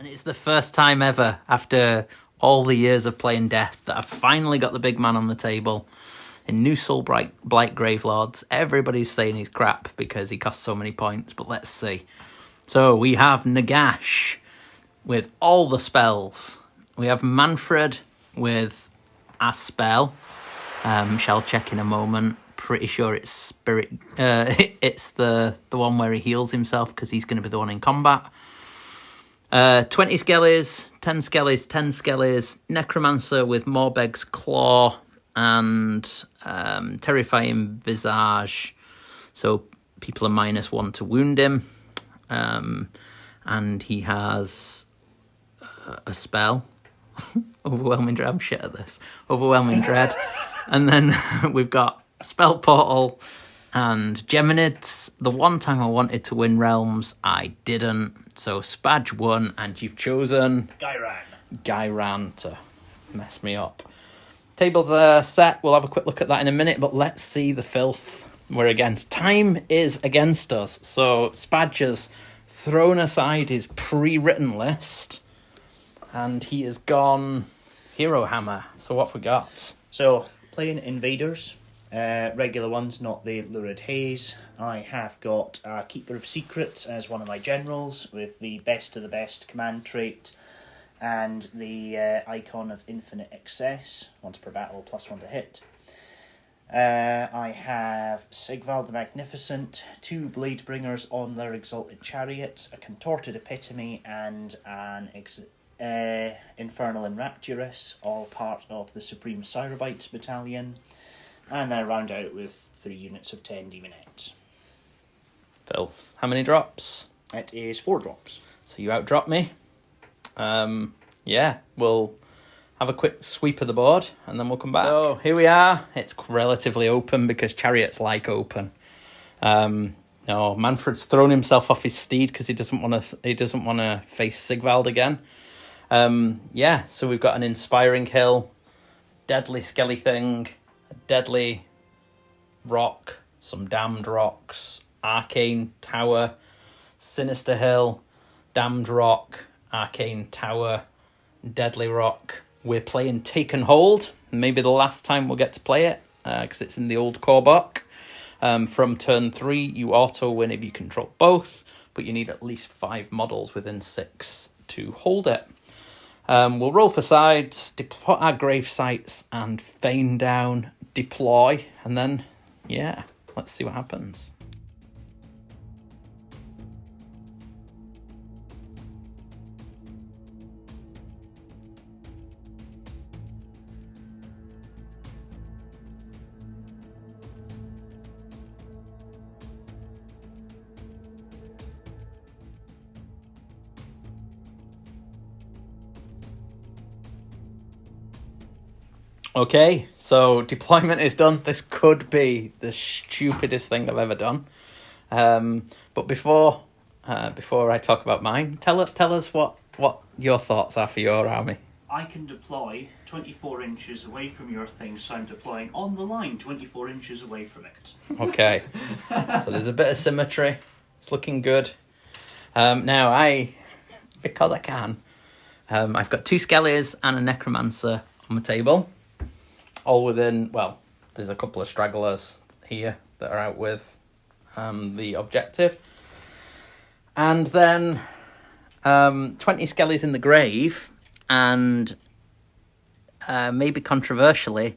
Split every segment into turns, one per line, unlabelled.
And it's the first time ever, after all the years of playing Death, that I've finally got the big man on the table. In new Soulblight Gravelords, everybody's saying he's crap because he costs so many points, but let's see. So we have Nagash with all the spells. We have Mannfred with a spell. Shall check in a moment. Pretty sure it's Spirit. It's the one where he heals himself because he's going to be the one in combat. 20 skellies, 10 skellies, 10 skellies. Necromancer with Morbeg's Claw and Terrifying Visage. So people are -1 to wound him. And he has a spell. Overwhelming Dread. I'm shit at this. Overwhelming Dread. And then we've got Spell Portal and Geminids. The one time I wanted to win Realms, I didn't. So Spadge won, and you've chosen Gairan to mess me up. Tables are set. We'll have a quick look at that in a minute, but let's see the filth we're against. Time is against us. So Spadge has thrown aside his pre-written list, and he has gone Hero Hammer. So what have we got?
So, playing Invaders, regular ones, not the Lurid Haze. I have got Keeper of Secrets as one of my generals with the best of the best command trait and the icon of Infinite Excess, once per battle, +1 to hit. I have Sigvald the Magnificent, 2 Blade Bringers on their Exalted Chariots, a Contorted Epitome, and an Infernal Enrapturous, all part of the Supreme Cyrobites Battalion. And then I round out with 3 units of 10 Demonettes.
Filth. How many drops?
It is 4 drops.
So you outdrop me. Yeah, we'll have a quick sweep of the board and then we'll come back. So here we are. It's relatively open because Chariot's like open. No, Mannfred's thrown himself off his steed because he doesn't want to face Sigvald again. Yeah, so we've got an Inspiring Hill, Deadly Skelly Thing, a Deadly Rock, some Damned Rocks, Arcane Tower, Sinister Hill, Damned Rock, Arcane Tower, Deadly Rock. We're playing Take and Hold. Maybe the last time we'll get to play it because it's in the old core book. From turn 3, you auto win if you control both, but you need at least 5 models within 6 to hold it. We'll roll for sides, put our grave sites and feign down, deploy, and then, yeah, let's see what happens. Okay, so deployment is done. This could be the stupidest thing I've ever done. But before I talk about mine, tell us what your thoughts are for your army.
I can deploy 24 inches away from your thing, so I'm deploying on the line 24 inches away from it.
Okay, so there's a bit of symmetry. It's looking good. Now, because I can, I've got 2 Skellies and a Necromancer on the table. All within, well, there's a couple of stragglers here that are out with the objective. And then 20 Skellies in the grave, and maybe controversially,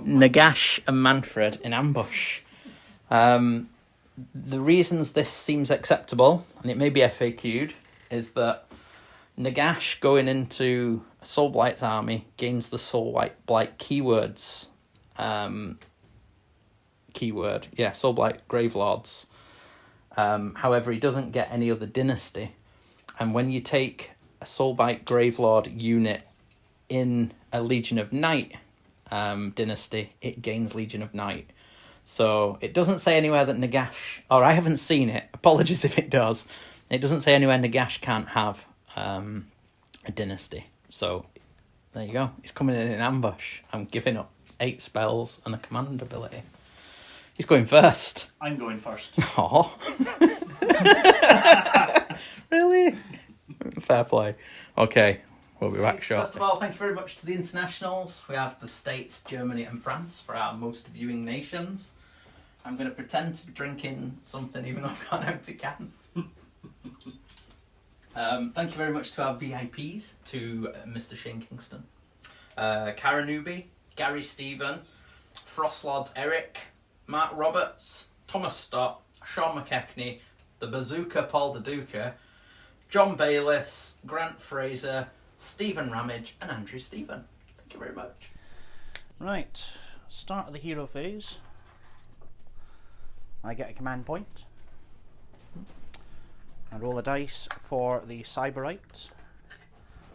Nagash and Mannfred in ambush. The reasons this seems acceptable, and it may be FAQ'd, is that Nagash going into Soulblight's army gains the Soulblight keywords. Soulblight Gravelords. However, he doesn't get any other dynasty. And when you take a Soulblight Gravelord unit in a Legion of Night dynasty, it gains Legion of Night. So it doesn't say anywhere that Nagash, or I haven't seen it, apologies if it does, it doesn't say anywhere Nagash can't have a dynasty. So there you go. He's coming in ambush. I'm giving up 8 spells and a command ability. He's going first.
I'm going first.
Oh. Really? Fair play. Okay, we'll be back shortly. First of all, thank you very much to the internationals. We have the States, Germany and France for our most viewing nations. I'm going to pretend to be drinking something even though I've got an empty can. Thank you very much to our VIPs, to Mr. Shane Kingston, Cara Newby, Gary Stephen, Frostlords Eric, Mark Roberts, Thomas Stott, Sean McKechnie, the Bazooka Paul Daduka, John Bayliss, Grant Fraser, Stephen Ramage and Andrew Stephen. Thank you very much.
Right, start of the hero phase. I get a command point. I roll a dice for the Cyberites.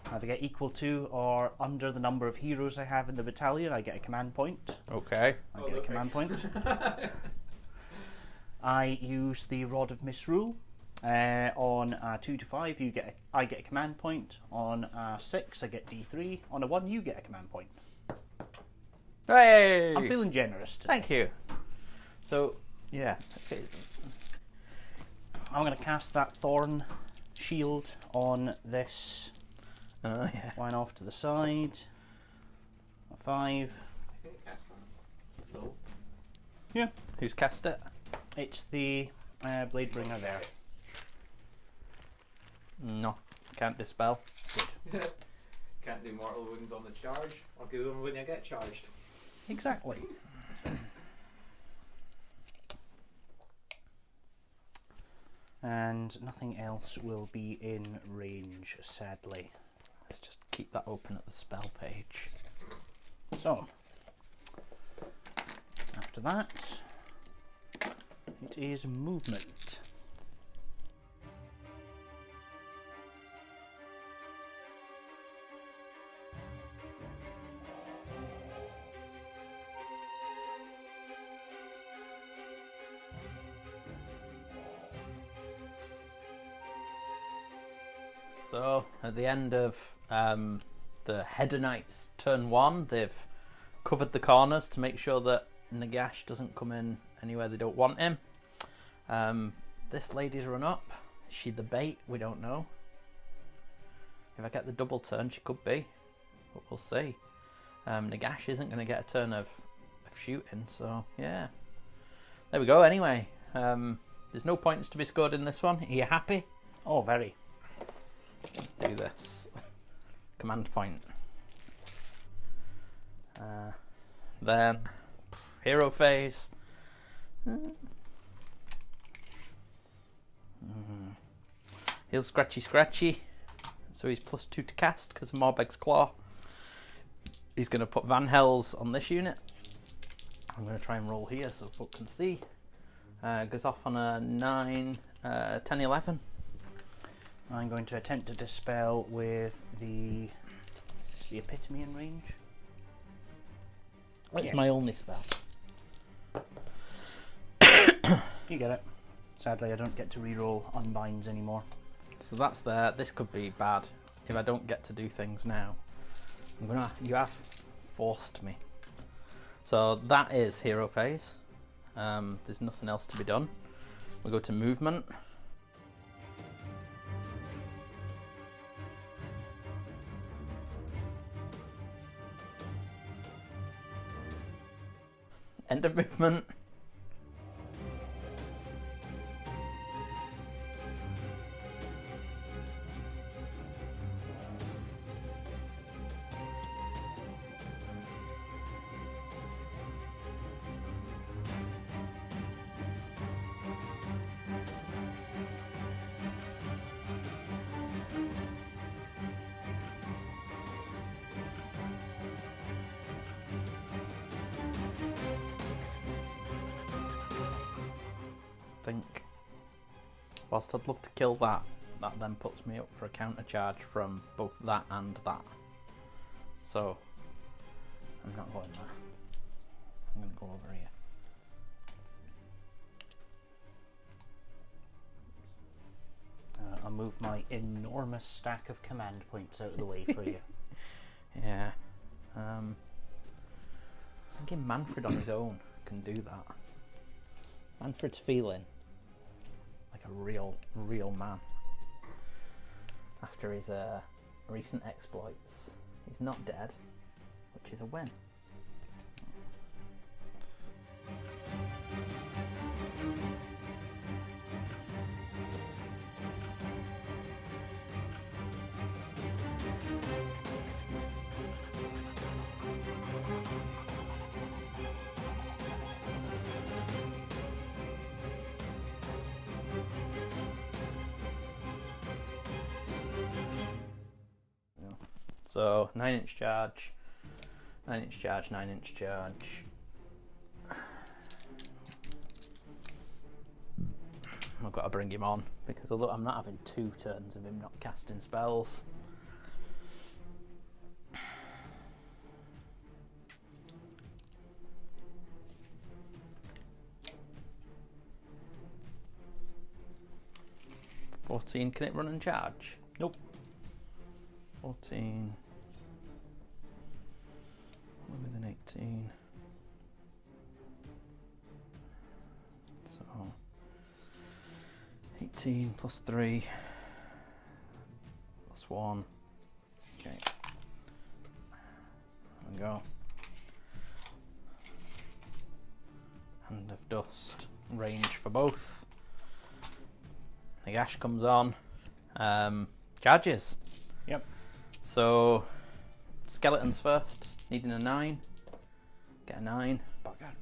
If I get equal to or under the number of heroes I have in the battalion, I get a command point.
Okay.
I get a command point. I use the Rod of Misrule. On a 2 to 5, I get a command point. On a 6, I get D3. On a 1, you get a command point.
Hey!
I'm feeling generous today.
Thank you. So, yeah. Okay.
I'm going to cast that Thorn Shield on this.
Yeah.
One off to the side. A 5.
No.
Yeah. Who's cast it?
It's the Bladebringer there.
No. Can't dispel.
Good.
Can't do mortal wounds on the charge. I'll do them when I get charged.
Exactly. And nothing else will be in range, sadly.
Let's just keep that open at the spell page.
So, after that, it is movement.
So, at the end of the Hedonites turn 1, they've covered the corners to make sure that Nagash doesn't come in anywhere they don't want him. This lady's run up. Is she the bait? We don't know. If I get the double turn, she could be. But we'll see. Nagash isn't going to get a turn of shooting, so yeah. There we go, anyway. There's no points to be scored in this one. Are you happy?
Oh, very.
Let's do this. Command point. Then hero phase. He'll scratchy. So he's +2 to cast because of Morbeg's Claw. He's going to put Van Hells on this unit. I'm going to try and roll here so folk can see. Goes off on a 9, 10, 11.
I'm going to attempt to dispel with the epitome in range.
It's
Yes.
my only spell.
You get it. Sadly, I don't get to reroll unbinds anymore.
So that's there. This could be bad if I don't get to do things now. You have forced me. So that is hero phase. There's nothing else to be done. We go to movement. End of movement. Think. Whilst I'd love to kill that, that then puts me up for a counter charge from both that and that. So I'm not going there. I'm going to go over here.
I'll move my enormous stack of command points out of the way for you.
Yeah. I think Mannfred on his own can do that. Mannfred's feeling like a real man. I after his recent exploits. He's not dead, which is a win. So 9-inch charge, 9-inch charge, 9-inch charge. I've got to bring him on because although I'm not having 2 turns of him not casting spells. $14, can it run and charge?
Nope.
14 with an 18, so 18 plus 3 plus 1. Okay, there we go. Hand of Dust, range for both. Nagash comes on, charges.
Yep.
So, skeletons first, needing a 9. Get a 9.
Bugger.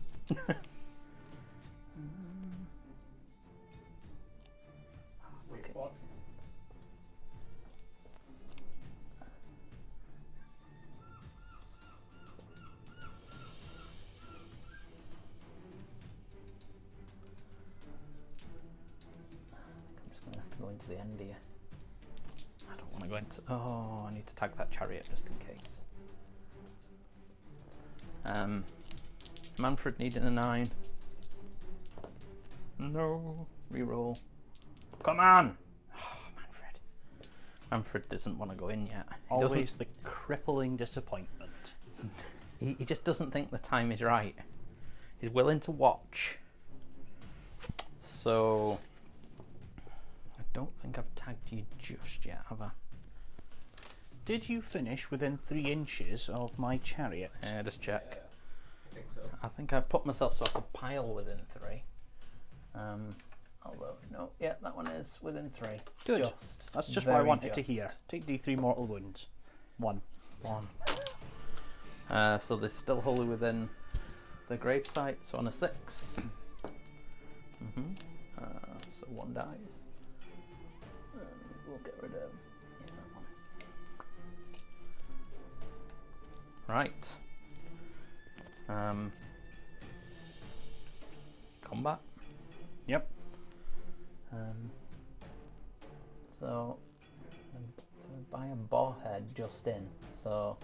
Wait, what?
I'm just going to have to go into the end here. I don't want to go into... Oh, I need to tag that chariot just in case. Mannfred needing a 9. No. Reroll. Come on! Oh, Mannfred. Mannfred doesn't want to go in yet.
Always the crippling disappointment.
He just doesn't think the time is right. He's willing to watch. So... I don't think I've tagged you just yet, have I?
Did you finish within 3 inches of my chariot?
Yeah, just check.
Yeah, I think so.
I think I've put myself so I could pile within 3. Although, no, yeah, that one is within 3.
Good. That's just what I
very
wanted to
just.
hear. Take D3 mortal wounds. 1.
1. So they're still wholly within the grave site, so on a 6. So 1 dies. We'll get rid of that one. Right. Combat.
Yep.
So I'm gonna buy a boar head just in. So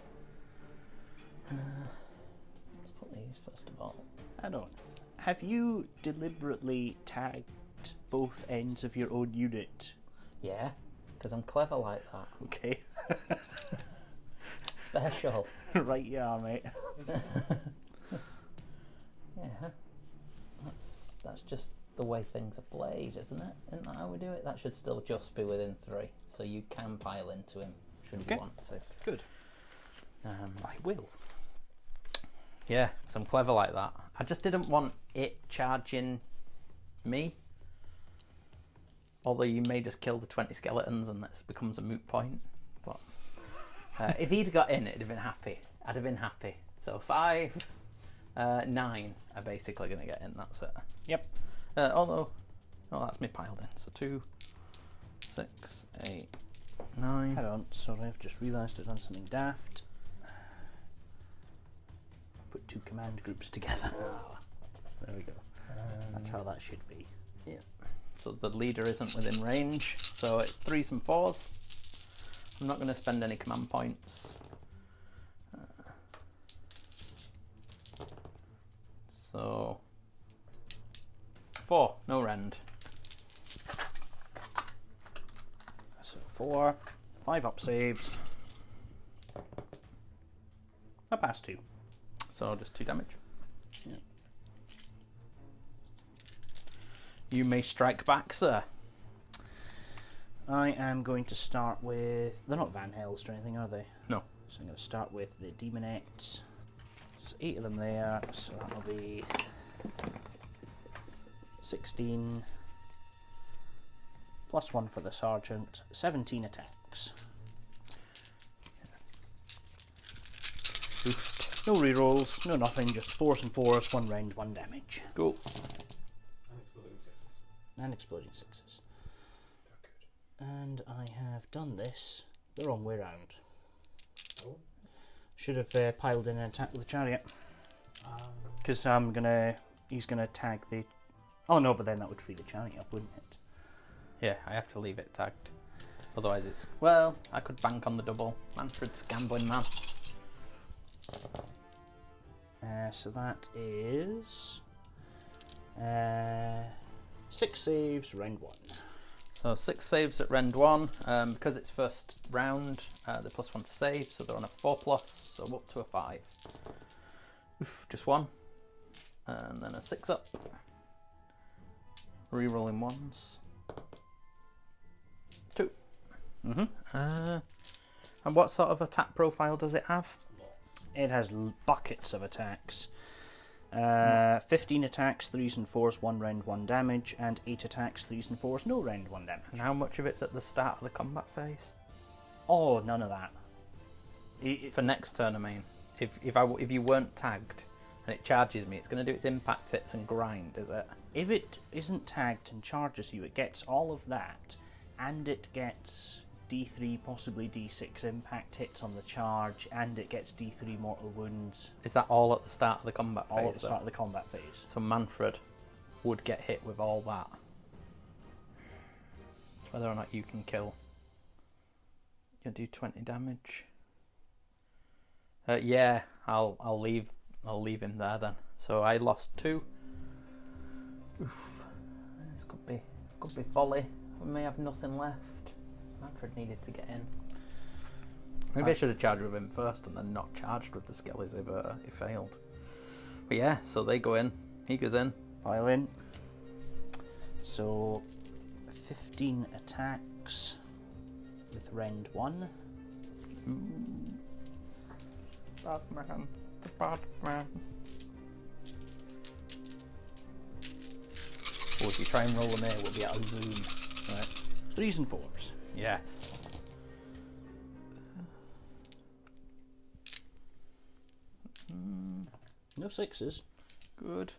let's put these first of all.
Hang on. Have you deliberately tagged both ends of your own unit?
Yeah, because I'm clever like that.
Okay.
Special.
Right, yeah, mate.
Yeah. That's just the way things are played, isn't it? Isn't that how we do it? That should still just be within 3, so you can pile into him should you want to.
Good. I will.
Yeah, because I'm clever like that. I just didn't want it charging me. Although you may just kill the 20 skeletons and that becomes a moot point. But if he'd got in, it'd have been happy. I'd have been happy. So 5, 9 are basically going to get in, that's it.
Yep.
Although, oh, that's me piled in. So 2, 6, 8, 9.
Hang on, sorry, I've just realised I've done something daft. I've put 2 command groups together. There we go. That's how that should be.
Yeah. So the leader isn't within range. So it's 3s and 4s. I'm not going to spend any command points. So 4, no rend.
So 4, 5 up saves. I passed 2.
So just 2 damage.
Yeah.
You may strike back, sir.
I am going to start with... They're not Van Helsed or anything, are they?
No.
So I'm going to start with the Demonettes. There's 8 of them there, so that'll be 16 plus 1 for the Sergeant, 17 attacks.
Oof.
No rerolls, no nothing, just 4s and 4s, 1 round, 1 damage.
Cool.
And exploding 6s. And I have done this the wrong way round.
Oh.
Should have piled in and attacked the chariot. Because he's gonna tag the... Oh no, but then that would free the chariot up, wouldn't it?
Yeah, I have to leave it tagged. Otherwise it's... Well, I could bank on the double. Mannfred's gambling man.
So that is... 6 saves, round 1.
So 6 saves at round 1. Because it's first round, they're +1 to save, so they're on a 4+, so up to a 5. Oof, just 1. And then a 6 up. Rerolling 1s. 2. And what sort of attack profile does it have?
It has buckets of attacks. 15 attacks, 3s and 4s, 1 round, 1 damage, and 8 attacks, 3s and 4s, no round, 1 damage.
And how much of it's at the start of the combat phase?
Oh, none of that.
For next turn, I mean. If you weren't tagged and it charges me, it's going to do its impact hits and grind, is it?
If it isn't tagged and charges you, it gets all of that, and it gets D3, possibly D6 impact hits on the charge, and it gets D3 mortal wounds.
Is that all at the start of the combat phase?
All at the start of the combat phase.
So Mannfred would get hit with all that. Whether or not you can kill. You'll do 20 damage. Yeah, I'll leave him there then. So I lost 2. Oof. This could be folly. We may have nothing left. Mannfred needed to get in. Maybe I should have charged with him first and then not charged with the skellies if he failed. But yeah, so they go in. He goes in.
Pile in. So 15 attacks with rend 1.
Batman, the Batman. Oh, if you try and roll them here, we'll be at a zoom. Right.
3s and 4s.
Yes.
No 6s.
Good.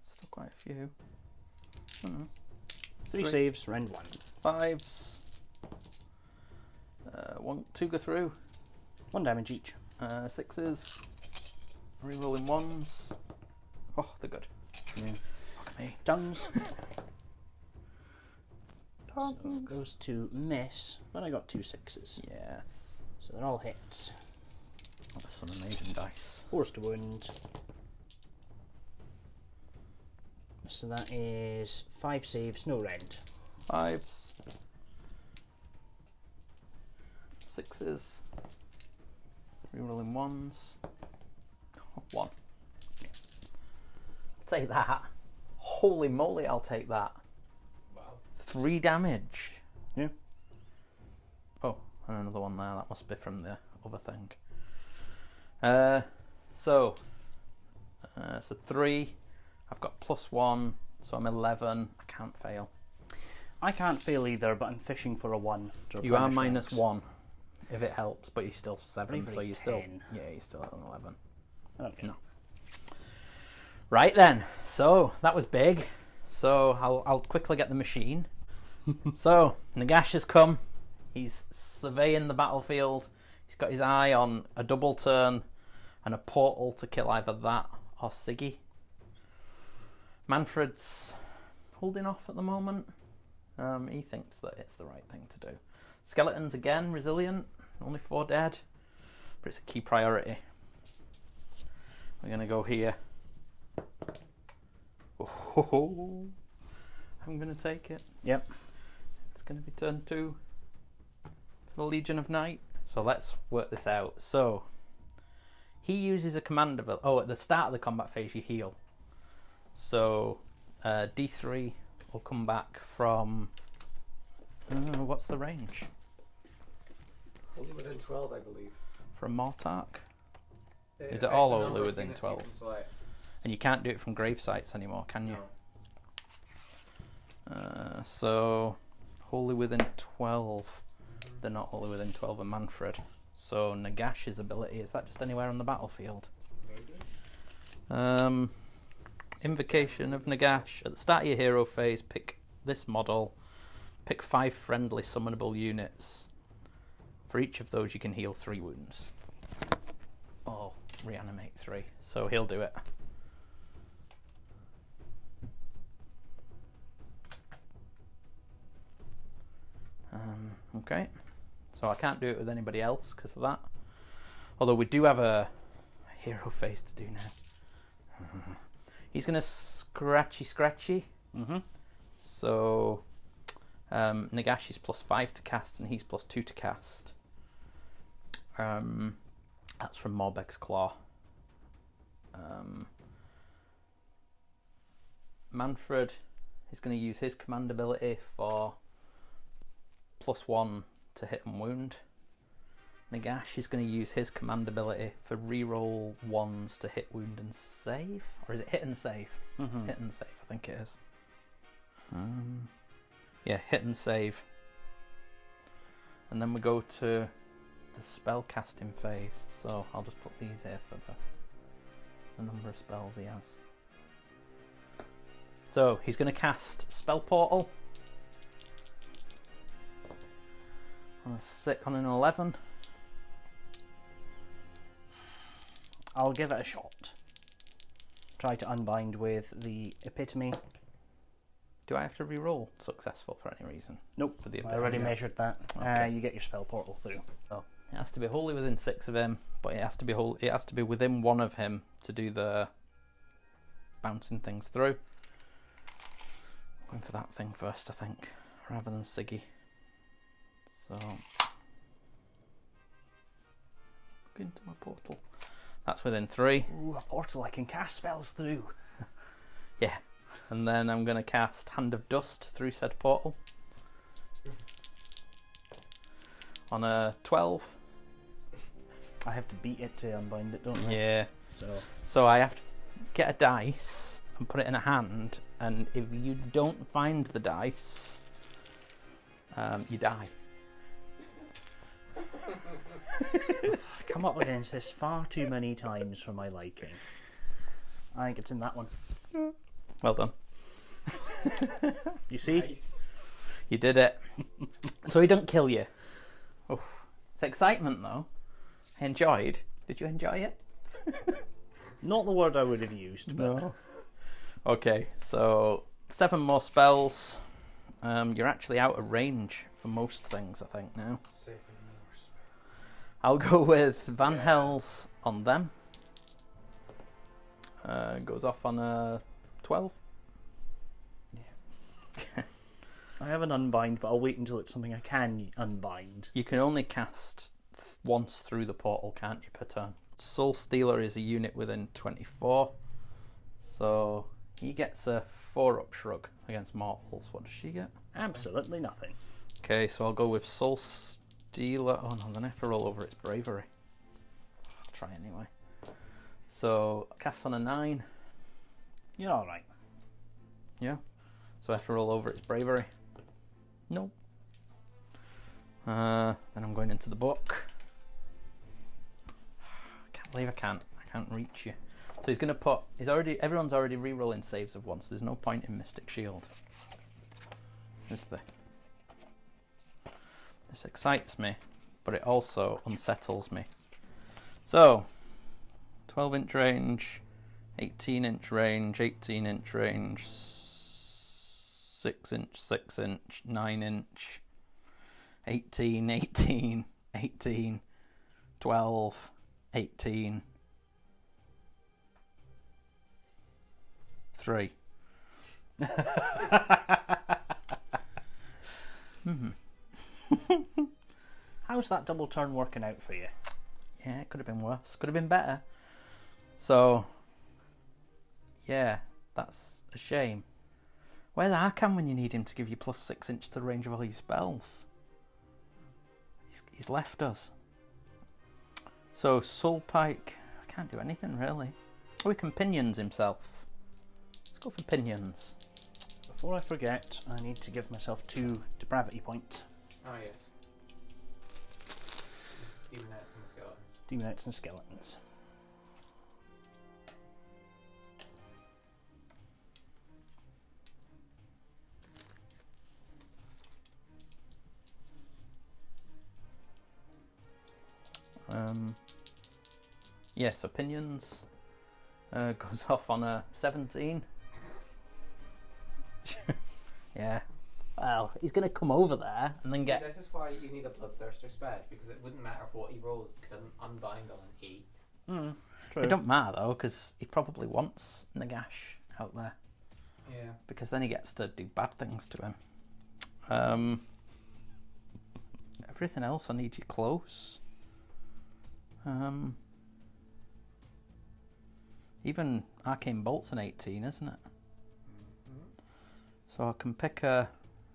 Still quite a few.
3 saves, rend 1.
5s. 2 go through.
1 damage each.
6s. Rerolling 1s. Oh, they're good.
Yeah.
Look at me.
Tongues.
Tongues.
So it goes to miss, but I got 2 6s.
Yes.
So they're all hits.
Oh, that's some amazing dice.
4s to wound. So that is 5 saves, no rend.
5s. 6s. Rerolling 1s. 1. Take that. Holy moly, I'll take that.
Wow.
3 damage.
Yeah.
Oh, and another one there. That must be from the other thing. So 3. I've got +1, so I'm 11. I can't fail.
I can't fail either, but I'm fishing for a 1. To
You are
replenish ranks.
-1 if it helps, but you're still 7, so you're
10.
still you're still at an 11.
I don't know.
No. Right then, so that was big. So I'll quickly get the machine. So Nagash has come. He's surveying the battlefield. He's got his eye on a double turn and a portal to kill either that or Siggy. Mannfred's holding off at the moment. He thinks that it's the right thing to do. Skeletons again, resilient, only 4 dead, but it's a key priority. We're going to go here. Oh, I'm going to take it.
Yep.
It's going to be turn 2 to the Legion of Night. So let's work this out. So he uses a command ability. Oh, at the start of the combat phase you heal. So D3 will come back from... what's the range?
Only within 12, I believe.
From Mortark?
It
Is it
affects
all
the
only
number of
within
units
12?
you can select.
And you can't do it from grave sites anymore, can you?
No.
So, wholly within 12. They're not wholly within 12 of Mannfred. So, Nagash's ability, is that just anywhere on the battlefield?
Maybe.
Invocation of Nagash. At the start of your hero phase, pick this model. Pick 5 friendly summonable units. For each of those, you can heal 3 wounds. Or reanimate 3. So, he'll do it. Okay, so I can't do it with anybody else because of that. Although we do have a hero phase to do now. He's going to scratchy. So Nagash is +5 to cast and he's +2 to cast. That's from Morbeg's Claw. Mannfred is going to use his command ability for +1 to hit and wound. Nagash is going to use his command ability for reroll 1s to hit, wound and save. Or is it hit and save? Hit and save, I think it is. Yeah, hit and save. And then we go to the spell casting phase. So I'll just put these here for the number of spells he has. So he's going to cast Spell Portal. On an 11.
I'll give it a shot. Try to unbind with the Epitome.
Do I have to re-roll successful for any reason?
Nope,
For the
I already measured that.
Okay.
You get your spell portal through.
Oh, it has to be wholly within 6 of him, but it has to be it has to be within 1 of him to do the bouncing things through. Going for that thing first, I think, rather than Siggy. So, look into my portal. That's within 3.
Ooh, a portal I can cast spells through.
Yeah. And then I'm going to cast Hand of Dust through said portal. On a 12.
I have to beat it to unbind it, don't I?
Yeah. So I have to get a dice and put it in a hand, and if you don't find the dice, you die.
I come up against this far too many times for my liking. I think it's in that one.
Well done.
You see?
Nice.
You did it. So he don't kill you. Oof. It's excitement though. I enjoyed. Did you enjoy it?
Not the word I would have used, but
No. Okay, so 7 more spells. You're actually out of range for most things, I think, now.
7 more spells.
I'll go with Van Hel's on them. Goes off on a 12. Yeah.
I have an unbind, but I'll wait until it's something I can unbind.
You can only cast once through the portal, can't you, per turn? Soul Stealer is a unit within 24. So he gets a 4-up shrug against mortals. What does she get?
Absolutely nothing.
Okay, so I'll go with Soul Stealer. Oh no, then I have to roll over its bravery. I'll try anyway. So, cast on a 9.
You're alright.
Yeah. So I have to roll over its bravery. No. Then I'm going into the book. I can't believe I can't reach you. So he's going to put... Everyone's already re-rolling saves of 1, so there's no point in Mystic Shield. Is there? This excites me, but it also unsettles me. So, 12-inch range, 18-inch range, 18-inch range, 6-inch, 6-inch, 9-inch, 18, 18, 18, 12, 18, 3.
How's that double turn working out for you?
Yeah, it could have been worse. Could have been better. So, yeah. That's a shame. Where's Arkham when you need him to give you +6" to the range of all your spells? He's left us. So Soulpike, I can't do anything really. Oh, he can pinions himself. Let's go for pinions.
Before I forget, I need to give myself 2 depravity points.
Oh yes. Demonites and skeletons.
Demonites and skeletons.
Yes, opinions goes off on a 17. Yeah. Well, he's going to come over there and then get...
This is why you need a Bloodthirster Spadge, because it wouldn't matter what he rolled, he couldn't unbind on an 8.
True.
It don't matter though, because he probably wants Nagash out there.
Yeah.
Because then he gets to do bad things to him. Everything else I need you close. Even Arcane Bolt's an 18, isn't it? So I can pick a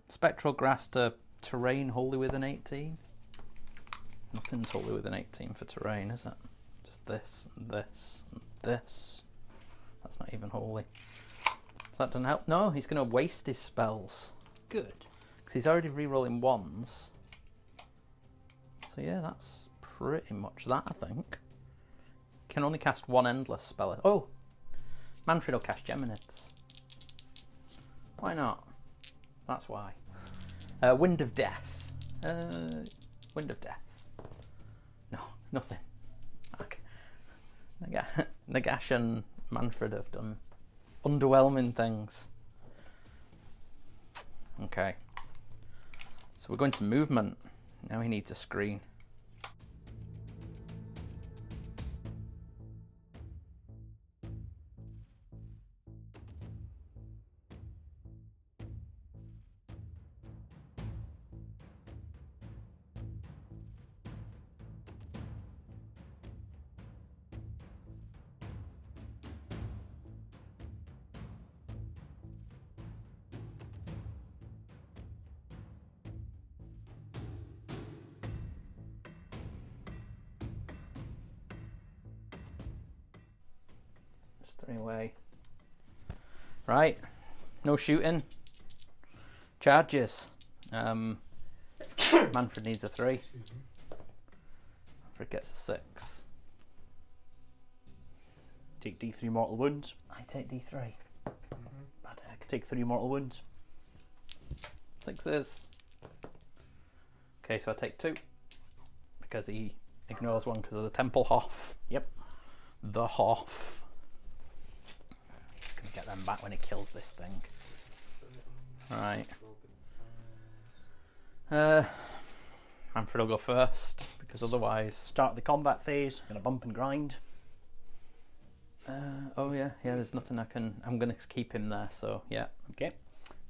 Spectral Grass to terrain wholly with an 18. Nothing's wholly with an 18 for terrain, is it? Just this and this and this. That's not even wholly. So that doesn't help. No, he's going to waste his spells.
Good.
Because he's already re-rolling ones. So yeah, that's pretty much that, I think. Can only cast 1 endless spell. Oh! Mannfred will cast Geminids. Why not? That's why. Wind of Death. Wind of Death. No, nothing. Okay. Nagash and Mannfred have done underwhelming things. Okay. So we're going to movement. Now he needs a screen. Anyway, right, no shooting, charges. Mannfred needs a 3. Mannfred gets a 6.
Take D3 mortal wounds.
I take D3. Bad egg.
Take 3 mortal wounds.
6s. Okay, so I take 2 because he ignores 1 because of the Temple Hoff.
Yep.
The Hoff. Get them back when it kills this thing. Right. Mannfred will go first because otherwise.
Start the combat phase. Gonna bump and grind.
Oh yeah. There's nothing I can. I'm gonna keep him there. So yeah.
Okay.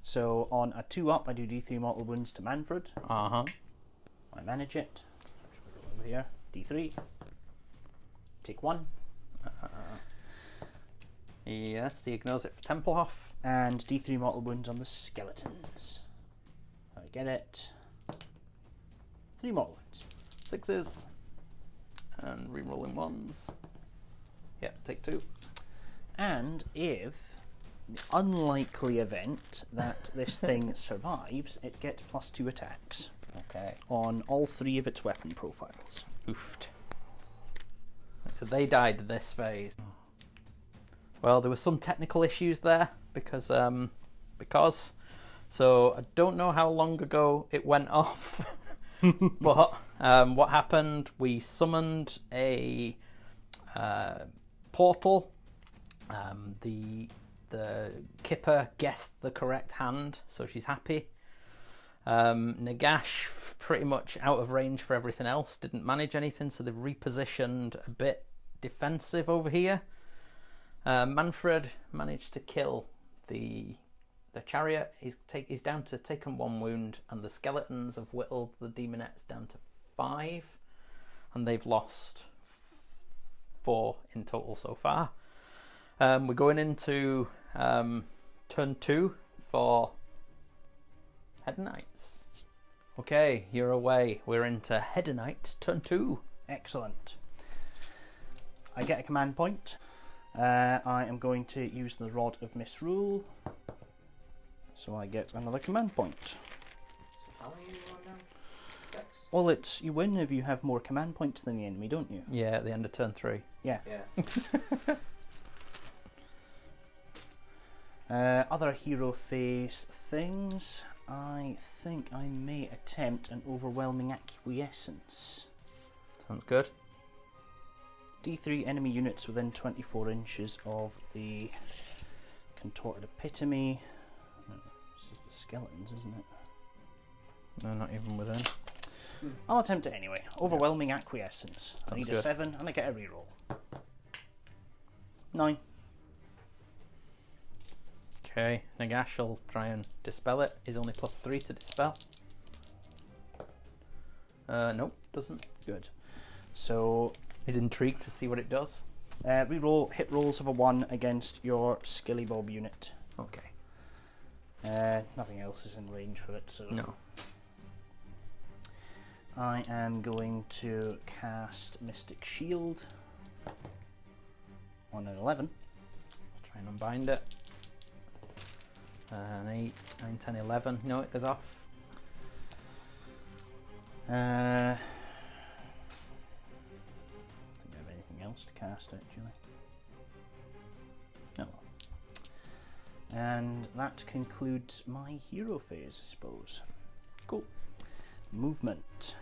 So on a 2-up, I do D3 mortal wounds to Mannfred.
I
manage it. Over here. D3. Take 1.
Yes, he ignores it for Templehoff.
And D3 mortal wounds on the skeletons. I get it. 3 mortal wounds.
6s. And re-rolling 1s. Yeah, take 2.
And if the unlikely event that this thing survives, it gets +2 attacks.
Okay.
On all 3 of its weapon profiles.
Oofed. So they died this phase. Well, there were some technical issues there because so I don't know how long ago it went off, but what happened? We summoned a portal. The Kipper guessed the correct hand, so she's happy. Nagash pretty much out of range for everything else, didn't manage anything, so they've repositioned a bit defensive over here. Mannfred managed to kill the chariot. He's down to taken 1 wound, and the skeletons have whittled the demonettes down to 5, and they've lost 4 in total so far. We're going into turn 2 for Hedonites. Okay, you're away. We're into Hedonites turn 2.
Excellent. I get a command point. I am going to use the Rod of Misrule. So I get another command point.
So how many are you on now? 6?
Well, it's you win if you have more command points than the enemy, don't you?
Yeah, at the end of turn 3.
Yeah. Other hero phase things. I think I may attempt an overwhelming acquiescence.
Sounds good.
D3 enemy units within 24 inches of the contorted epitome. This is the skeletons, isn't it?
No, not even within.
I'll attempt it anyway. Overwhelming acquiescence. I need
good.
a 7 and I get a reroll. 9.
Okay, Nagash will try and dispel it. He's only +3 to dispel. Nope, doesn't.
Good. So
He's intrigued to see what it does.
reroll hit rolls of a 1 against your Skillybob unit.
Okay.
Nothing else is in range for it, so
No.
I am going to cast Mystic Shield on an 11.
Try and unbind it. An 8, 9, 10, 11. No, it goes off.
I don't think I have anything else to cast actually. No. And that concludes my hero phase, I suppose. Cool. Movement.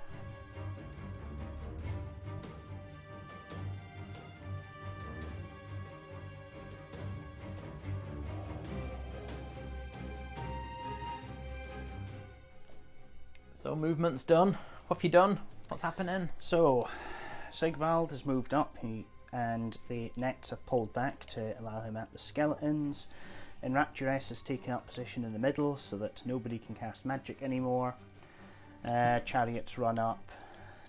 So movement's done. What have you done? What's happening?
So, Sigvald has moved up, and the nets have pulled back to allow him at the skeletons. Enrapturess has taken up position in the middle so that nobody can cast magic anymore. Chariots run up.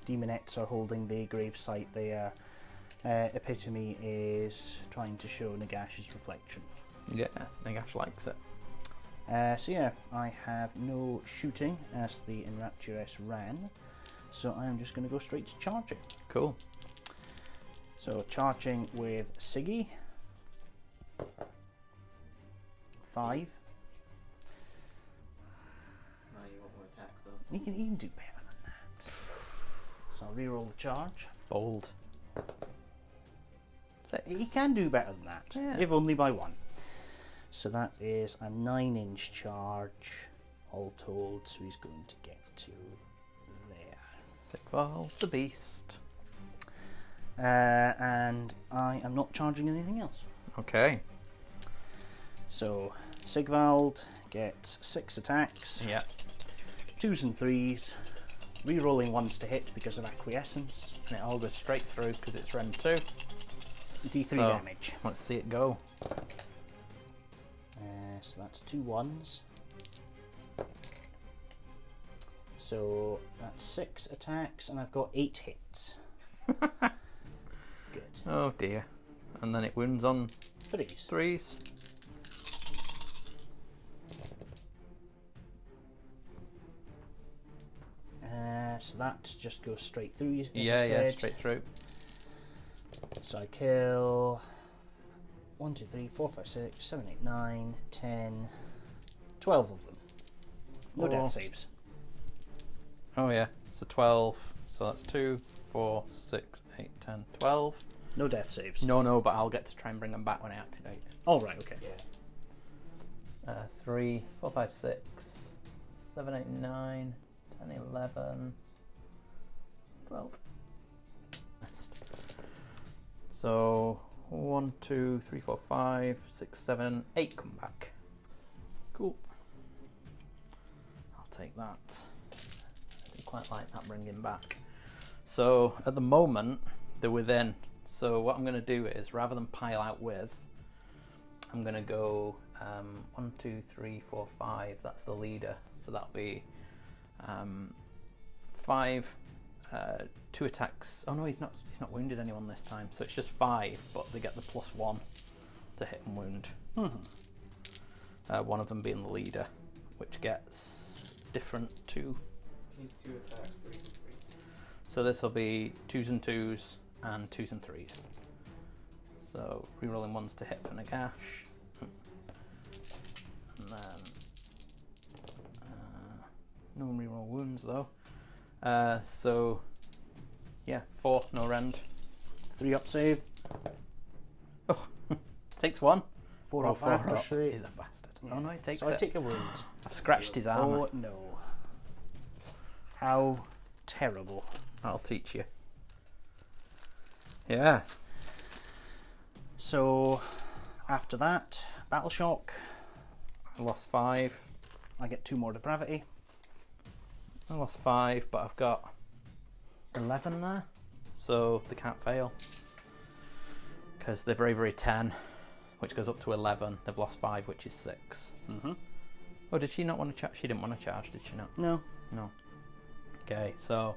Demonettes are holding the gravesite there. Epitome is trying to show Nagash's reflection.
Yeah, Nagash likes it.
So yeah, I have no shooting as the Enrapturess ran, so I'm just going to go straight to charging.
Cool.
So charging with Siggy. 5.
No, you want more attacks though.
You can do better than that. So I'll reroll the charge.
Bold. 6.
He can do better than that,
Yeah.
if only by 1. So that is a 9-inch charge, all told, so he's going to get to there.
Sigvald the Beast.
And I am not charging anything else.
Okay.
So Sigvald gets 6 attacks,
Yeah.
2s and 3s, re-rolling 1s to hit because of acquiescence.
And it all goes straight through because it's Rem 2.
D3
So,
damage.
Let's see it go.
So that's 2 1s. So that's 6 attacks, and I've got 8 hits. Good.
Oh dear. And then it wounds on
3s.
3s.
So that just goes straight through, as
Yeah,
I said.
straight through.
So I kill 1, 2, 3, 4, 5, 6, 7, 8, 9, 10, 12 of them. No death saves.
Oh yeah. So 12. So that's 2, 4, 6, 8, 10, 12.
No death saves.
No, but I'll get to try and bring them back when I activate it.
Oh, right, okay.
Yeah.
3, 4, 5, 6, 7, 8, 9, 10, 11, 12. So 1, 2, 3, 4, 5, 6, 7, 8 come back. Cool. I'll take that. I do quite like that bringing back. So at the moment they're within. So what I'm going to do is, rather than pile out with, I'm going to go 1, 2, 3, 4, 5. That's the leader. So that'll be 5, 2 attacks. Oh no, he's not wounded anyone this time. So it's just 5, but they get the +1 to hit and wound.
Mm-hmm.
One of them being the leader, which gets different to.
He's 2 attacks, 3s and 3s.
So this will be 2s and 2s and 2s and 3s. So rerolling 1s to hit for Nagash. And then no reroll wounds though. So yeah, 4, no rend.
3 up save.
Oh, takes 1.
4 up after save.
He's a bastard.
Yeah.
Oh no, he takes
So I
it.
take a wound.
I've scratched his armour.
Oh no. How terrible.
I'll teach you. Yeah.
So after that, Battle Shock.
I lost 5.
I get 2 more depravity.
I lost 5, but I've got 11 there. So they can't fail. Because they're bravery 10, which goes up to 11. They've lost 5, which is 6.
Mm-hmm.
Oh, did she not want to charge? She didn't want to charge, did she not?
No.
No. Okay, so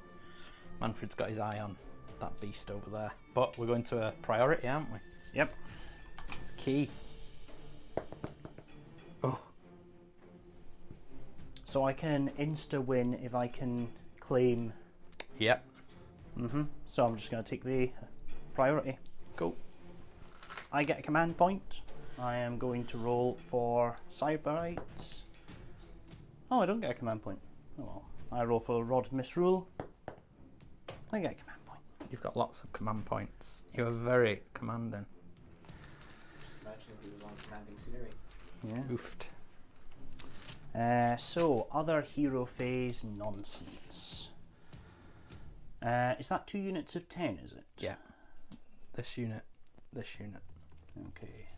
Mannfred's got his eye on that beast over there. But we're going to a priority, aren't we?
Yep.
It's key. Oh.
So I can insta-win if I can claim...
Yep.
Mm-hmm. So I'm just going to take the priority.
Cool.
I get a command point. I am going to roll for Cyberite. Oh, I don't get a command point. Oh well. I roll for Rod of Misrule. I get a command point.
You've got lots of command points. You're very commanding.
Just imagine if he was on commanding scenery.
Yeah.
Oofed.
So, other hero phase nonsense. Is that 2 units of 10, is it?
Yeah. This unit.
Okay.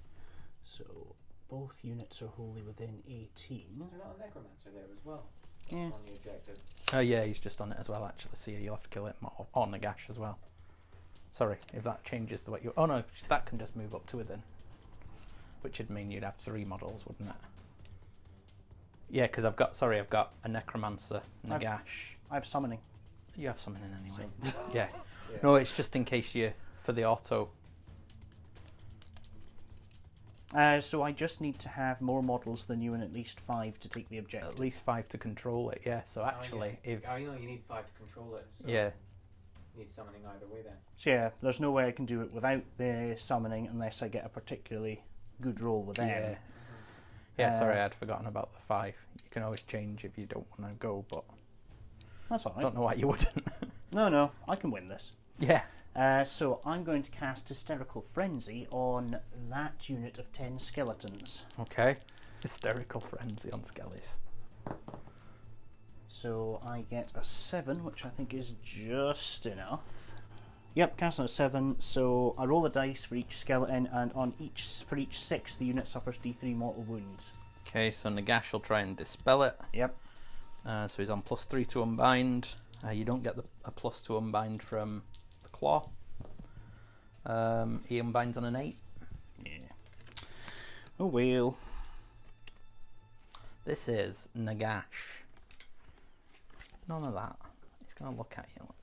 So, both units are wholly within 18.
There's not a necromancer there as well.
Yeah.
That's on the objective.
Oh yeah, he's just on it as well actually. So you'll have to kill it or Nagash as well. Sorry, if that changes the way you... Oh no, that can just move up to within. Which would mean you'd have 3 models, wouldn't it? Yeah, because I've got a Necromancer, Nagash.
I have summoning.
You have something in anyway.
So.
Yeah.
Yeah.
No, it's just in case you... For the auto.
So I just need to have more models than you and at least 5 to take the objective.
At least 5 to control it, yeah. So actually,
oh, yeah.
if...
Oh, you know, you need 5 to control it. So
Yeah.
you need summoning either way then.
So yeah, there's no way I can do it without the summoning unless I get a particularly good roll with them.
Yeah. Yeah, sorry, I'd forgotten about the 5. You can always change if you don't want to go, but
That's
I
alright.
don't know why you wouldn't.
No, I can win this.
Yeah.
So I'm going to cast Hysterical Frenzy on that unit of 10 skeletons.
Okay. Hysterical Frenzy on Skellies.
So I get a 7, which I think is just enough. Yep, cast on a 7. So I roll the dice for each skeleton, and for each 6, the unit suffers D3 mortal wounds.
Okay, so Nagash will try and dispel it.
Yep.
So he's on +3 to unbind. You don't get a +2 unbind from the claw. He unbinds on an 8.
Yeah. Oh well.
This is Nagash. None of that. He's going to look at you, look.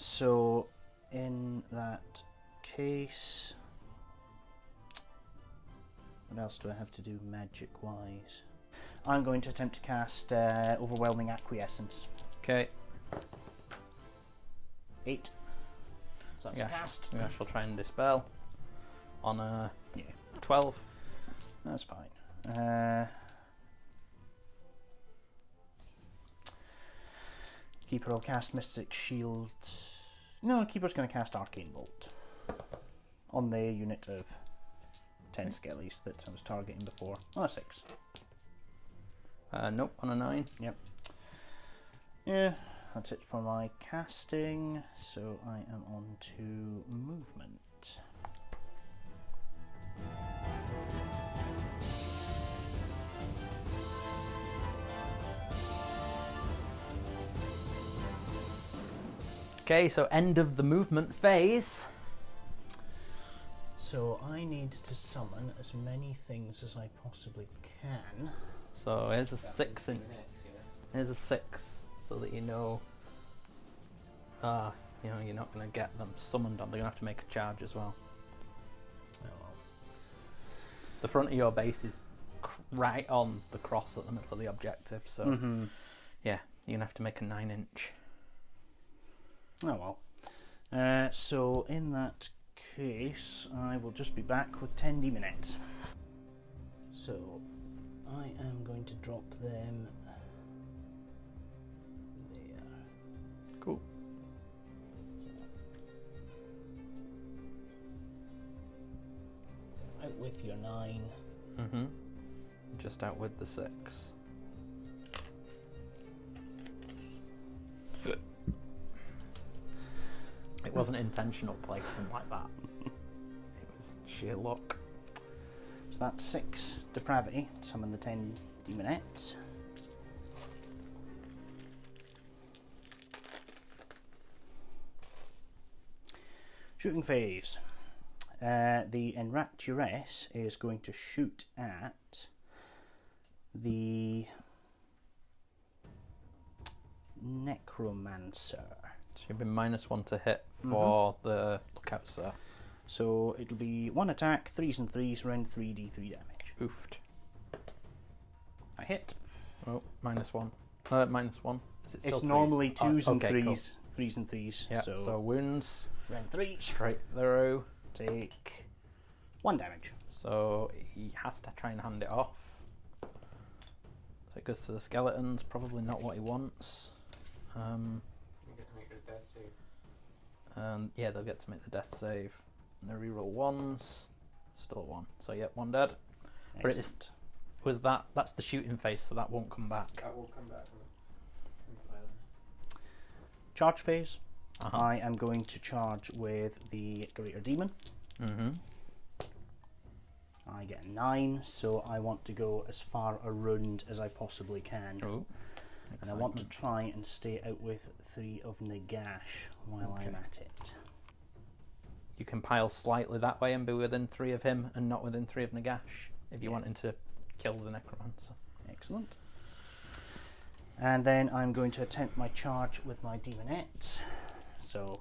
So in that case, what else do I have to do magic wise? I'm going to attempt to cast Overwhelming Acquiescence.
Okay.
8. So that's a cast.
Nagash will try and dispel on a
Yeah.
12.
That's fine. Keeper will cast Mystic Shield. No, Keeper's going to cast Arcane Bolt on the unit of 10 skellies that I was targeting before. On a 6.
Nope, on a 9.
Yep. Yeah, that's it for my casting. So I am on to movement.
Okay, so end of the movement phase.
So I need to summon as many things as I possibly can.
So here's a 6 in.
Minutes, yes.
Here's a 6, so that you know, you're not going to get them summoned on. They're going to have to make a charge as well.
well.
The front of your base is right on the cross at the middle of the objective, so yeah, you're going to have to make a 9-inch.
Oh well. So in that case, I will just be back with 10 minutes. So I am going to drop them there.
Cool.
Out with your 9.
Just out with the 6. It wasn't intentional placing like that. It was sheer luck.
So that's 6 depravity. Summon the 10 demonettes. Shooting phase. The Enrapturess is going to shoot at the Necromancer.
So you've been -1 to hit for the lookout, sir.
So it'll be 1 attack, 3s and 3s, round 3d3 damage.
Oofed.
I hit.
Oh, -1. -1. Is it still
It's
threes?
normally 2s and
okay,
3s.
cool.
3s and 3s.
Yeah, so wounds,
round 3.
straight through.
Take 1 damage.
So he has to try and hand it off. So it goes to the skeletons, probably not what he wants.
You get to make the death save.
And yeah, they'll get to make the death save. And they reroll 1s. Still 1. So yeah, 1 dead. But
Excellent.
That's the shooting phase, so that won't come back.
That will come back from the island.
Charge phase. I am going to charge with the Greater Demon. I get a 9, so I want to go as far around as I possibly can.
Oh,
and I want to try and stay out with 3 of Nagash while I'm at it.
You can pile slightly that way and be within 3 of him and not within 3 of Nagash if you're wanting to kill the Necromancer.
Excellent. And then I'm going to attempt my charge with my Demonettes. So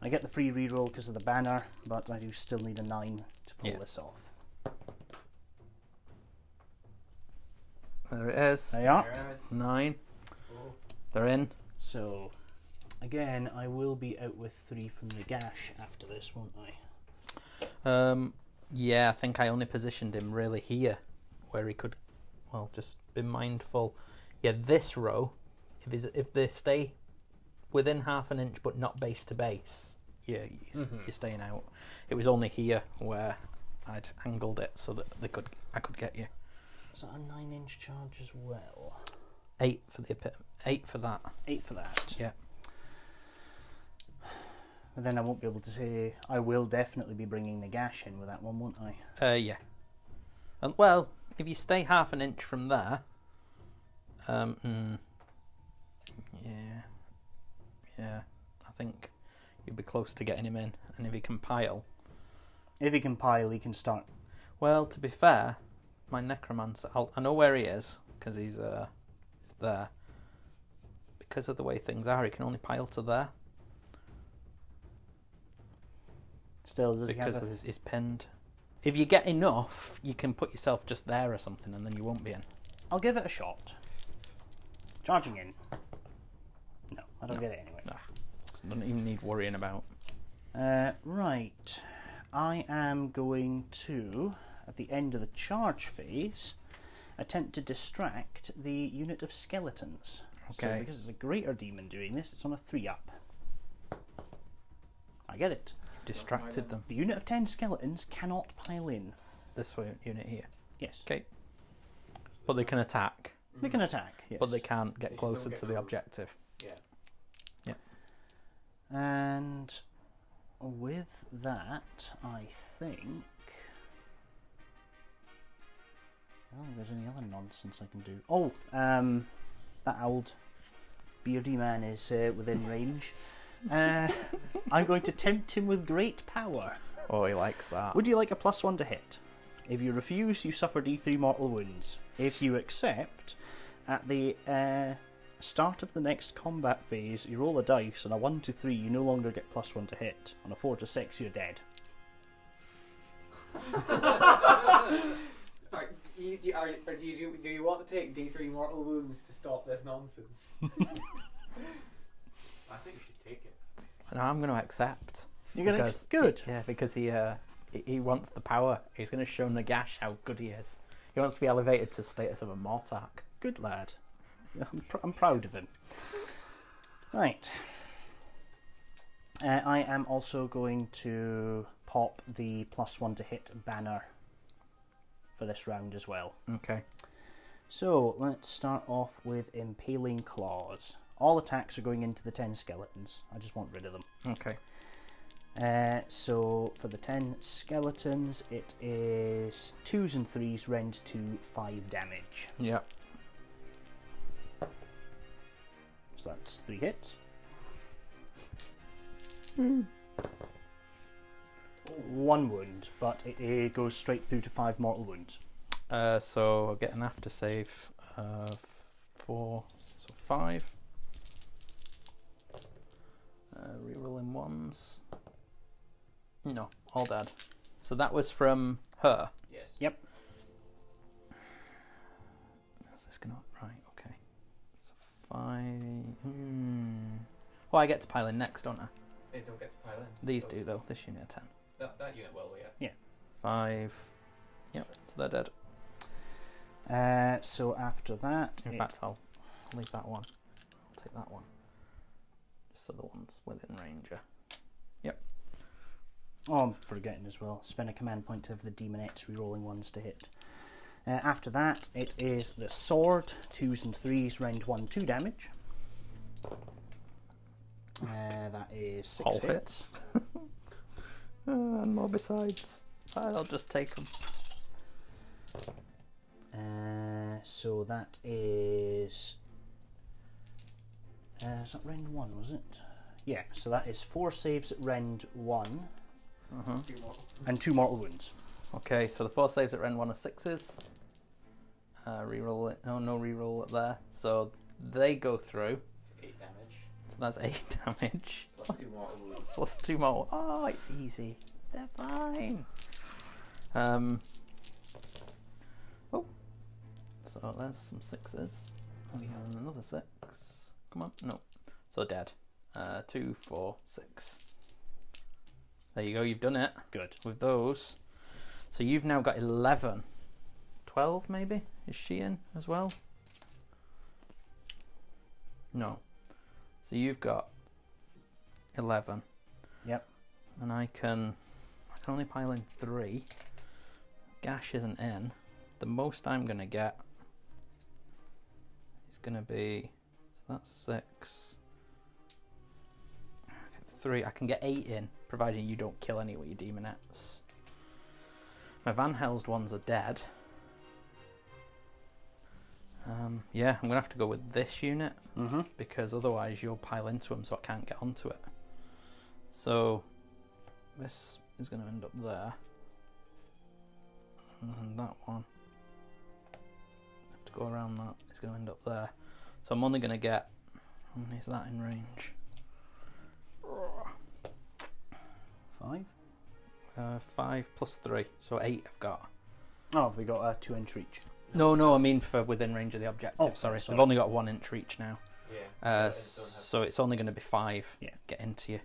I get the free reroll because of the banner, but I do still need a 9 to pull this off.
There it is.
There you are.
9. They're in.
So again, I will be out with 3 from Nagash after this, won't I?
Yeah, I think I only positioned him really here where he could, well, just be mindful. Yeah, this row, if they stay within half an inch but not base to base, you're staying out. It was only here where I'd angled it so that I could get you.
Is that a 9-inch charge as well?
8 for the 8 for that.
8 for that.
Yeah.
But then I won't be able to say. I will definitely be bringing Nagash in with that one, won't I?
Yeah. And well, if you stay half an inch from there, yeah, I think you'll be close to getting him in. And if he can pile,
he can start.
Well, to be fair, my Necromancer, I know where he is because he's there. Because of the way things are, he can only pile to there.
Still, does he have
because he's pinned. If you get enough, you can put yourself just there or something, and then you won't be in.
I'll give it a shot. Charging in. No, I don't get it anyway.
Nah, doesn't even need worrying about.
Right. I am going to, at the end of the charge phase, attempt to distract the unit of skeletons.
Okay.
So because it's a greater demon doing this, it's on a 3-up. I get it.
Distracted them.
The unit of 10 skeletons cannot pile in.
This unit here.
Yes.
Okay. But they can attack.
They can attack, yes.
But they can't get
They just
closer
don't get
to the
close.
objective.
Yeah.
And with that, I think... I don't think there's any other nonsense I can do. Oh, that old beardy man is within range. I'm going to tempt him with great power.
Oh, he likes that.
Would you like a +1 to hit? If you refuse, you suffer D3 mortal wounds. If you accept, at the start of the next combat phase, you roll a dice. On a 1 to 3, you no longer get +1 to hit. On a 4 to 6, you're dead.
Do you want to take D3 mortal wounds to stop this nonsense? I think you should take it.
No, I'm going to accept.
You're going to good.
Yeah, because he wants the power. He's going to show Nagash how good he is. He wants to be elevated to the status of a Mortark.
Good lad. I'm proud of him. Right. I am also going to pop the +1 to hit banner for this round as well.
Okay.
So let's start off with Impaling Claws. All attacks are going into the 10 skeletons. I just want rid of them.
Okay.
So for the 10 skeletons, it is 2s and 3s, rend to 5 damage.
Yeah.
So that's 3 hits. 1 wound, but it goes straight through to 5 mortal wounds.
So I'll get an after save of 4, so 5. Rerolling ones. No, all dead. So that was from her.
Yes.
Yep.
How's this gonna? Right. Okay. So 5. Well, I get to pile in next, don't I?
They don't get to pile in.
These do though. This unit of 10.
That unit will, yeah.
5. Yep. So they're dead.
So after that,
In fact, I'll leave that one. I'll take that one. Just so the ones within range are. Yep.
oh, I'm forgetting as well. Spend a command point to have the demonettes rerolling ones to hit. After that, it is the sword. 2s and 3s, rend 1, 2 damage. That is 6
All
hits.
And more besides. I'll just take them.
So that is that rend 1, was it? Yeah, so that is 4 saves at rend 1 and 2 mortal wounds.
Okay, so the 4 saves at rend 1 are 6s. Reroll it. No, no reroll it there. So they go through.
8 damage.
So that's 8 damage.
Plus 2 mortal wounds.
Plus 2 more. Oh, it's easy. They're fine. Oh. So there's some 6s. And then another 6. Come on. No. So dead. 2, 4, 6. There you go. You've done it.
Good.
With those. So you've now got 11. 12 maybe? Is she in as well? No. So you've got 11.
Yep.
And I can only pile in 3. Gash isn't in. The most I'm going to get is going to be, so that's 6. 3. I can get 8 in, providing you don't kill any with your demonettes. My Van Helsed ones are dead. Yeah, I'm going to have to go with this unit, because otherwise you'll pile into them, so I can't get onto it. So this is going to end up there. And that one, have to go around that, it's going to end up there. So I'm only going to get, how many is that in range?
5?
5 plus 3, so 8 I've got.
Oh, have they got a 2-inch reach?
No, I mean for within range of the objective.
Oh,
sorry.
sorry.
They've only got 1 inch reach now.
Yeah.
So it's only going to be 5
Yeah.
get into you.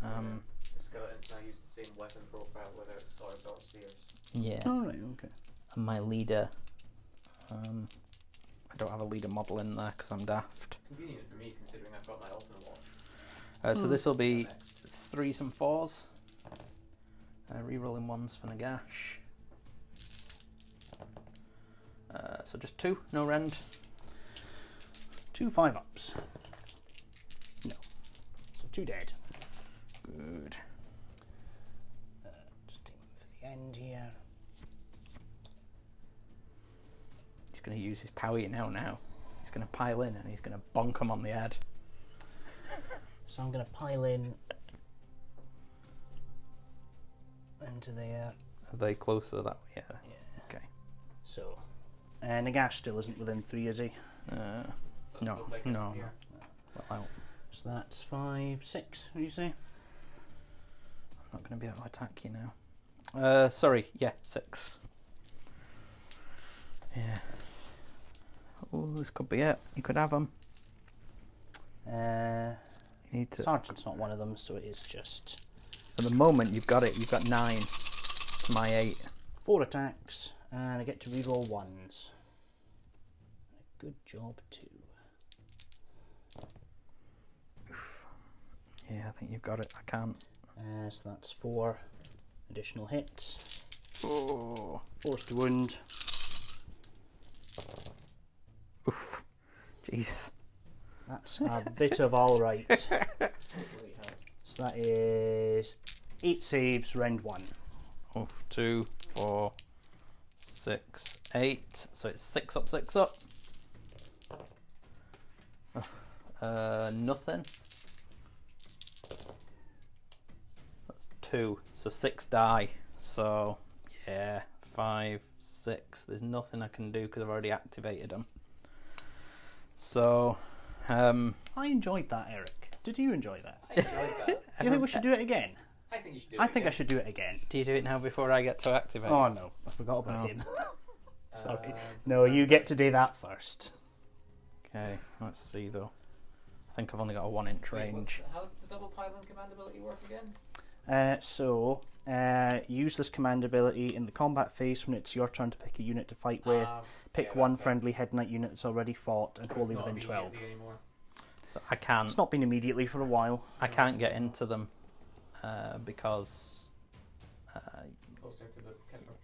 The skeletons now use the same weapon profile, whether it's swords or spears.
Yeah.
Oh, right, okay.
And my leader, I don't have a leader model in there because I'm daft.
Convenient for me, considering I've got my ultimate watch.
So this will be 3s and 4s. Rerolling 1s for Nagash. So just 2, no rend.
2 5-ups. No. So 2 dead.
Good.
Just take them for the end here.
He's going to use his power now. He's going to pile in and he's going to bonk him on the head.
So I'm going to pile in into there.
Are they closer that way? Yeah. Okay.
So, Nagash still isn't within 3, is he?
Doesn't
No,
look like
no.
it here.
Well,
So that's 5, 6, what do you say?
I'm not going to be able to attack you now. Sorry, yeah, 6. Yeah. Oh, this could be it. You could have them. You need to.
Sergeant's not one of them, so it is just...
At the moment, you've got it. You've got 9 to my 8.
4 attacks, and I get to reroll 1s. Good job, too.
Yeah, I think you've got it. I can't.
So that's 4 additional hits.
Oh.
Force to wound.
Oof. Jeez.
That's a bit of alright. So that is 8 saves, rend 1.
Oh, 2, 4, 6, 8. So it's 6 up, 6 up. Nothing. That's 2. So 6 die. So yeah, 5, 6. There's nothing I can do because I've already activated them. So
I enjoyed that, Eric. Did you enjoy that?
I enjoyed that.
Do you think we should do it again?
I think you should do it
I think I
again.
should do it again.
do you do it now before I get to activate?
Oh no, I forgot about
Oh.
him. Sorry. No, you get to do that first.
Okay, let's see though. I think I've only got a 1-inch range.
How's the double pylon command ability work again?
Use this command ability in the combat phase when it's your turn to pick a unit to fight with. Pick
Yeah,
one
that's
friendly Hedonite unit that's already fought and
So
wholly
it's not
within 12.
immediately anymore.
So I can't.
It's not been immediately for a while.
I can't get into them because.
Closer to the kipper.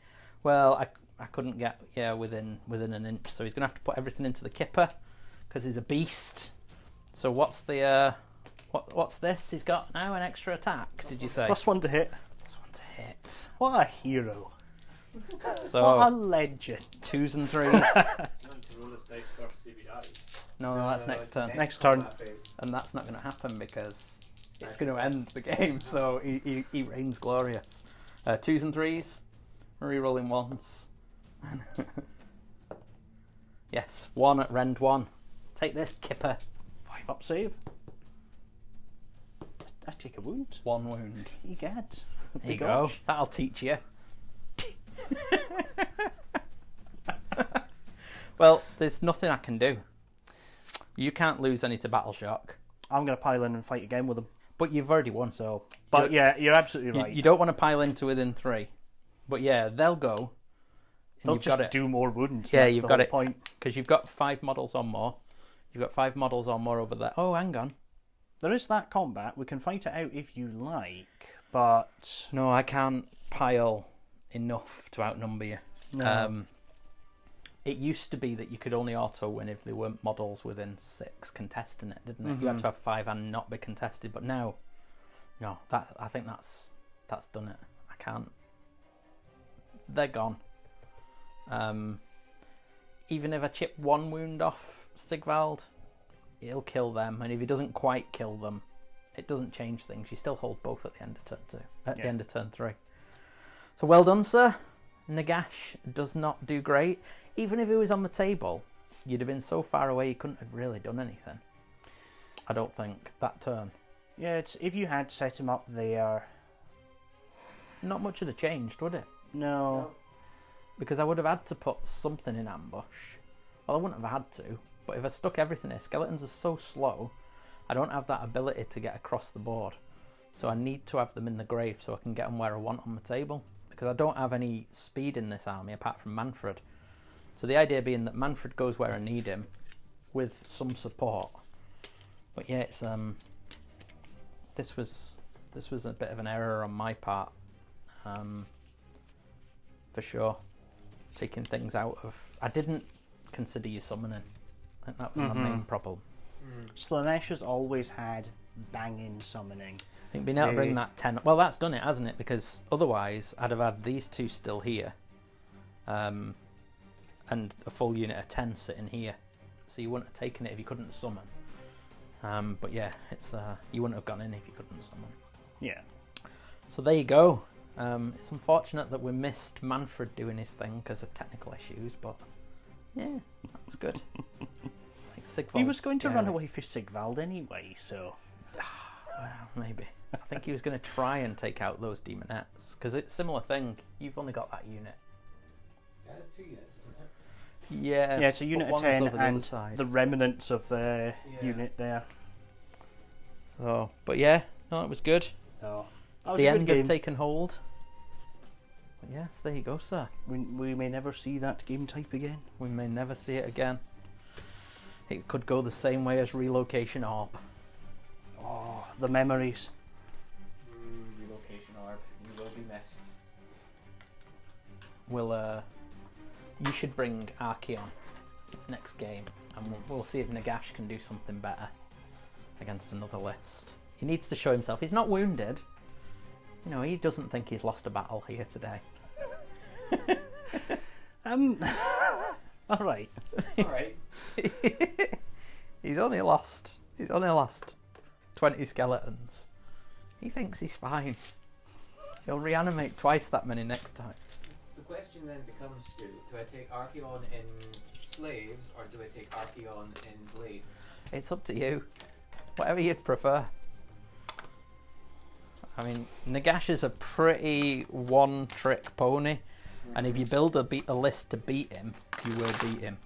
Well, I couldn't get within an inch, so he's gonna have to put everything into the kipper because he's a beast. So what's the what's this? He's got now an extra attack. Did you say?
+1 to hit.
+1 to hit.
What a hero.
So
What a legend.
2s and 3s.
You want to roll this dice first, see if he dies.
No, that's next turn,
Next turn.
combat phase.
and that's not going to happen because it's going to end the game. So he reigns glorious. 2s and 3s, re-rolling 1s. Yes, 1 at rend 1. Take this, kipper.
5 up save. I take a wound.
1 wound.
You get.
There you go. That'll teach you. Well, there's nothing I can do. You can't lose any to battle shock,
I'm going to pile in and fight again with them.
but you've already won. So,
But yeah, you're absolutely right.
you don't want to pile into within 3. But yeah, they'll go. And
They'll
you've
just
got it.
do more wounds.
Yeah,
that's
you've
the
got
whole
it.
point.
Because you've got 5 models or more. You've got 5 models or more over there. Oh, hang on.
There is that combat. We can fight it out if you like, but
No, I can't pile enough to outnumber you.
no.
It used to be that you could only auto win if there weren't models within 6 contesting it, didn't it? You had to have 5 and not be contested. But now, no, I think that's done it. I can't. They're gone. Even if I chip 1 wound off Sigvald, he'll kill them, and if he doesn't quite kill them, it doesn't change things. You still hold both at the end of turn 2, at the end of turn 3. So well done, sir. Nagash does not do great. Even if he was on the table, you'd have been so far away you couldn't have really done anything. I don't think that turn.
Yeah, it's if you had set him up there.
Not much would have changed, would it?
No.
Because I would have had to put something in ambush. Well, I wouldn't have had to, but if I stuck everything in, skeletons are so slow, I don't have that ability to get across the board. So I need to have them in the grave so I can get them where I want on the table. Because I don't have any speed in this army apart from Mannfred. So the idea being that Mannfred goes where I need him with some support. But yeah, it's this was a bit of an error on my part. For sure. Taking things out of... I didn't consider you summoning. I think that was my main problem.
Slaanesh has always had banging summoning.
I think being able to bring that 10... Well, that's done it, hasn't it? Because otherwise, I'd have had these 2 still here. And a full unit of 10 sitting here. So you wouldn't have taken it if you couldn't summon. But yeah, it's you wouldn't have gone in if you couldn't summon.
Yeah.
So there you go. It's unfortunate that we missed Mannfred doing his thing because of technical issues, but yeah, that was good. Like
He was going to run away for Sigvald anyway, so...
Well, maybe. I think he was going to try and take out those demonettes, because it's a similar thing. You've only got that unit.
Yeah, it's 2 units, isn't it?
Yeah.
Yeah, it's a unit of 10 and
side.
the remnants of the unit there.
So, but yeah, no, it was good.
Oh,
It's the end of Taken Hold. But yes, there you go, sir.
We may never see that game type again.
We may never see it again. It could go the same way as Relocation Orb.
Oh, the memories.
Relocation Orb. You will be missed.
You should bring Archeon next game, and we'll see if Nagash can do something better against another list. He needs to show himself. He's not wounded. You know, he doesn't think he's lost a battle here today.
All right.
All right.
He's only lost 20 skeletons. He thinks he's fine. He'll reanimate twice that many next time.
The question then becomes, Stu, do I take Archeon in slaves or do I take Archeon in blades?
It's up to you. Whatever you'd prefer. I mean, Nagash is a pretty one-trick pony, and if you build a list to beat him, you will beat him.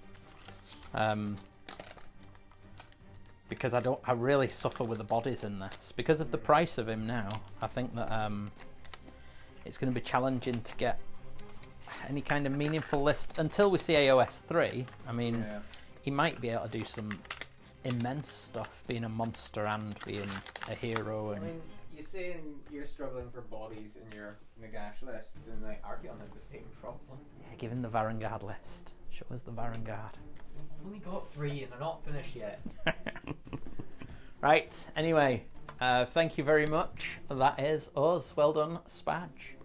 Because I really suffer with the bodies in this. Because of the price of him now, I think that it's going to be challenging to get any kind of meaningful list until we see AOS 3. I mean, he might be able to do some immense stuff, being a monster and being a hero. And
I mean, you're saying you're struggling for bodies in your Nagash lists, and like Archeon has the same problem.
yeah, give him the Varangard list. Show us the Varangard.
I've only got 3 and they're not finished yet.
Right, anyway, thank you very much. That is us. Well done, Spadge.